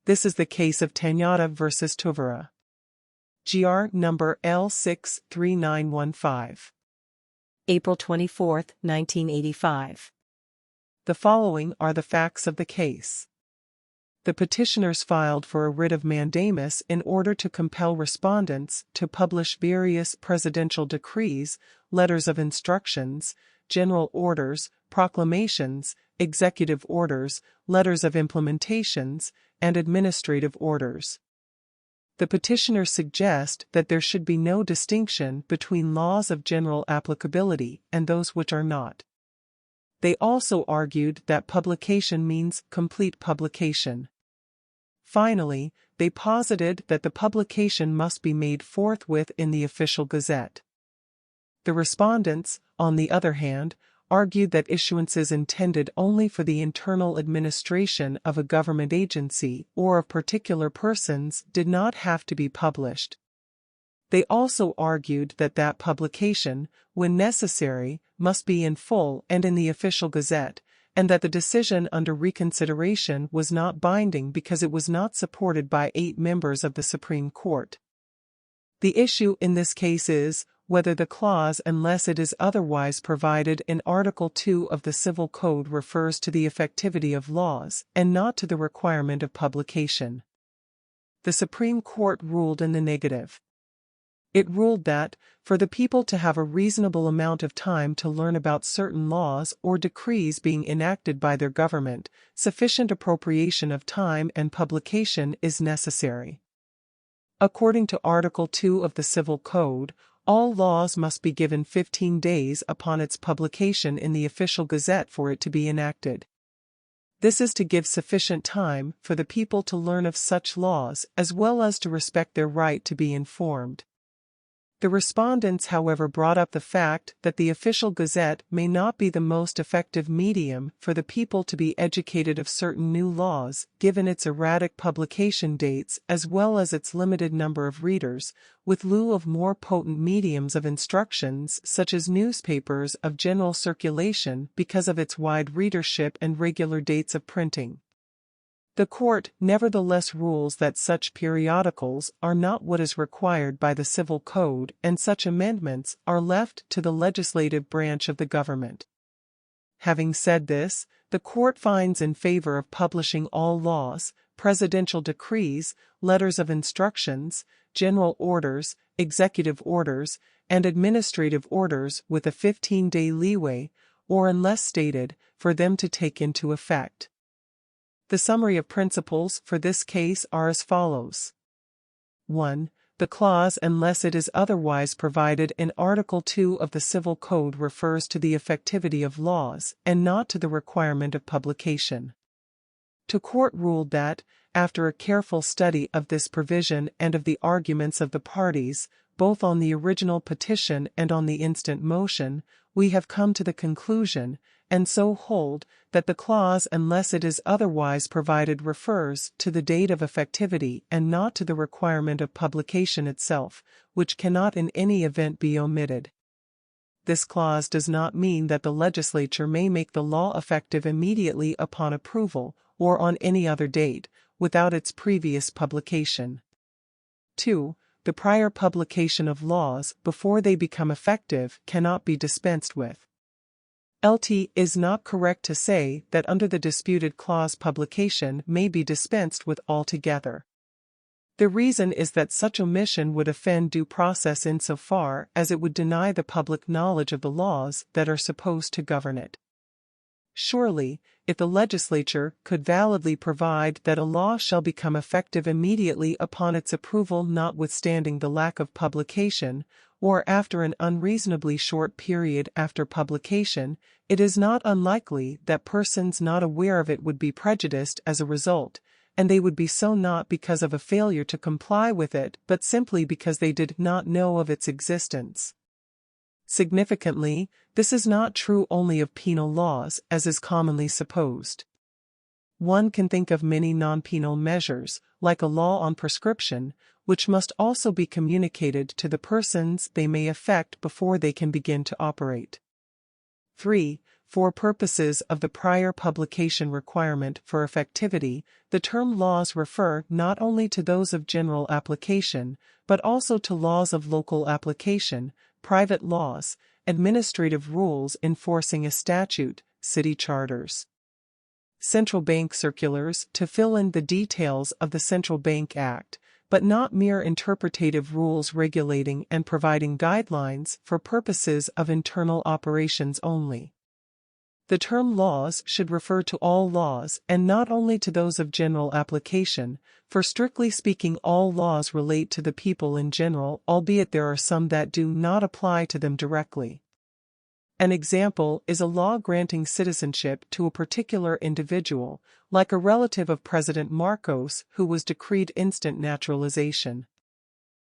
This is the case of Tañada versus Tuvera. GR number L-63915. April 24, 1985. The following are the facts of the case. The petitioners filed for a writ of mandamus in order to compel respondents to publish various presidential decrees, letters of instructions, general orders, proclamations, executive orders, letters of implementations, and administrative orders. The petitioners suggest that there should be no distinction between laws of general applicability and those which are not. They also argued that publication means complete publication. Finally, they posited that the publication must be made forthwith in the official gazette. The respondents, on the other hand, argued that issuances intended only for the internal administration of a government agency or of particular persons did not have to be published. They also argued that publication, when necessary, must be in full and in the official gazette, and that the decision under reconsideration was not binding because it was not supported by 8 members of the Supreme Court. The issue in this case is whether the clause "unless it is otherwise provided" in Article 2 of the Civil Code refers to the effectivity of laws and not to the requirement of publication. The Supreme Court ruled in the negative. It ruled that, for the people to have a reasonable amount of time to learn about certain laws or decrees being enacted by their government, sufficient appropriation of time and publication is necessary. According to Article 2 of the Civil Code, all laws must be given 15 days upon its publication in the official gazette for it to be enacted. This is to give sufficient time for the people to learn of such laws as well as to respect their right to be informed. The respondents, however, brought up the fact that the official gazette may not be the most effective medium for the people to be educated of certain new laws, given its erratic publication dates as well as its limited number of readers, with lieu of more potent mediums of instructions such as newspapers of general circulation because of its wide readership and regular dates of printing. The court nevertheless rules that such periodicals are not what is required by the Civil Code, and such amendments are left to the legislative branch of the government. Having said this, the court finds in favor of publishing all laws, presidential decrees, letters of instructions, general orders, executive orders, and administrative orders with a 15-day leeway, or unless stated, for them to take into effect. The summary of principles for this case are as follows. 1. The clause "unless it is otherwise provided" in Article 2 of the Civil Code refers to the effectivity of laws and not to the requirement of publication. The court ruled that, after a careful study of this provision and of the arguments of the parties, both on the original petition and on the instant motion, we have come to the conclusion, and so hold, that the clause "unless it is otherwise provided" refers to the date of effectivity and not to the requirement of publication itself, which cannot in any event be omitted. This clause does not mean that the legislature may make the law effective immediately upon approval, or on any other date, without its previous publication. 2. The prior publication of laws before they become effective cannot be dispensed with. It is not correct to say that under the disputed clause publication may be dispensed with altogether. The reason is that such omission would offend due process insofar as it would deny the public knowledge of the laws that are supposed to govern it. Surely, if the legislature could validly provide that a law shall become effective immediately upon its approval notwithstanding the lack of publication, or after an unreasonably short period after publication, it is not unlikely that persons not aware of it would be prejudiced as a result, and they would be so not because of a failure to comply with it but simply because they did not know of its existence. Significantly, this is not true only of penal laws, as is commonly supposed. One can think of many non-penal measures, like a law on prescription, which must also be communicated to the persons they may affect before they can begin to operate. 3. For purposes of the prior publication requirement for effectivity, the term laws refer not only to those of general application, but also to laws of local application, private laws, administrative rules enforcing a statute, city charters, central bank circulars to fill in the details of the Central Bank Act, but not mere interpretative rules regulating and providing guidelines for purposes of internal operations only. The term laws should refer to all laws and not only to those of general application, for strictly speaking all laws relate to the people in general, albeit there are some that do not apply to them directly. An example is a law granting citizenship to a particular individual, like a relative of President Marcos who was decreed instant naturalization.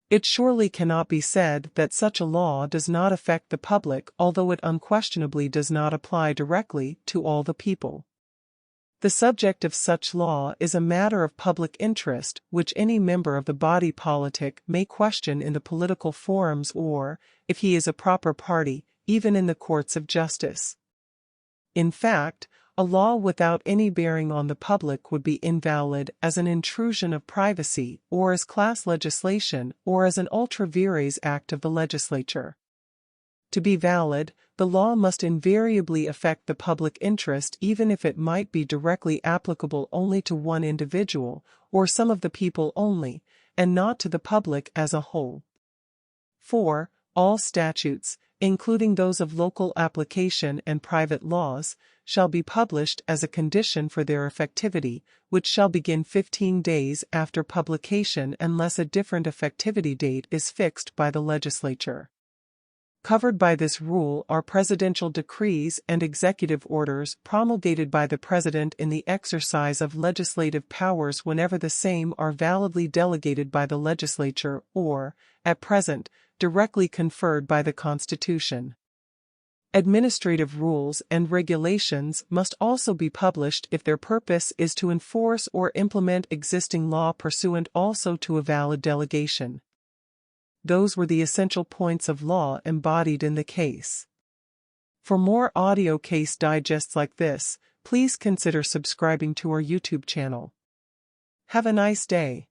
It surely cannot be said that such a law does not affect the public, although it unquestionably does not apply directly to all the people. The subject of such law is a matter of public interest which any member of the body politic may question in the political forums or, if he is a proper party, even in the courts of justice. In fact, a law without any bearing on the public would be invalid as an intrusion of privacy or as class legislation or as an ultra vires act of the legislature. To be valid, the law must invariably affect the public interest even if it might be directly applicable only to one individual or some of the people only, and not to the public as a whole. 4. All statutes, including those of local application and private laws, shall be published as a condition for their effectivity, which shall begin 15 days after publication unless a different effectivity date is fixed by the legislature. Covered by this rule are presidential decrees and executive orders promulgated by the President in the exercise of legislative powers whenever the same are validly delegated by the legislature or, at present, directly conferred by the Constitution. Administrative rules and regulations must also be published if their purpose is to enforce or implement existing law pursuant also to a valid delegation. Those were the essential points of law embodied in the case. For more audio case digests like this, please consider subscribing to our YouTube channel. Have a nice day.